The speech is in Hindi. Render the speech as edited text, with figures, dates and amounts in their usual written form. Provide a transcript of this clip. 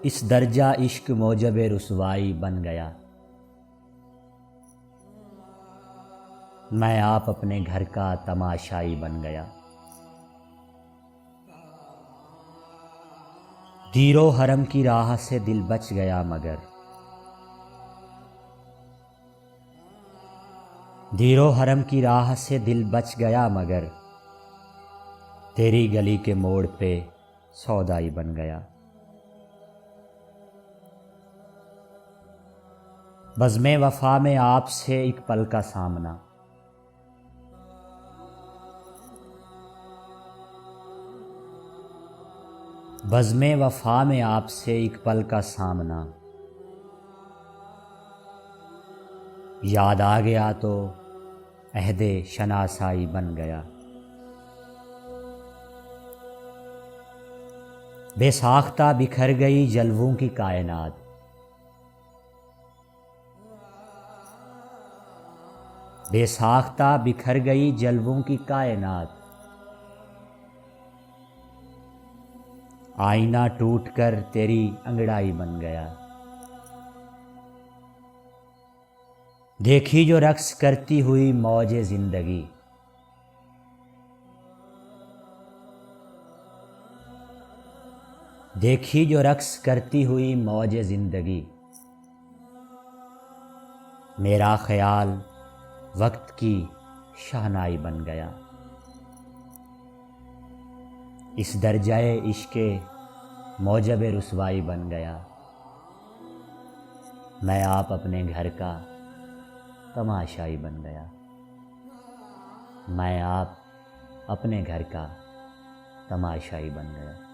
इस दर्जा इश्क मौजब रुसवाई बन गया। मैं आप अपने घर का तमाशाई बन गया। दीरो हरम की राह से दिल बच गया मगर, दीरो हरम की राह से दिल बच गया मगर, तेरी गली के मोड़ पे सौदाई बन गया। बज़्मे वफ़ा में आपसे एक पल का सामना, बज़्मे वफ़ा में आपसे एक पल का सामना, याद आ गया तो अहदे शनासाई बन गया। बेसाख्ता बिखर गई जलवों की कायनात, बेसाख्ता बिखर गई जलवों की कायनात, आईना टूटकर तेरी अंगड़ाई बन गया। देखी जो रक्स करती हुई मौजे जिंदगी, देखी जो रक्स करती हुई मौजे जिंदगी, मेरा ख्याल वक्त की शहनाई बन गया। इस दर्जाए इश्क़े मौजब रुसवाई बन गया। मैं आप अपने घर का तमाशाई बन गया। मैं आप अपने घर का तमाशाई बन गया।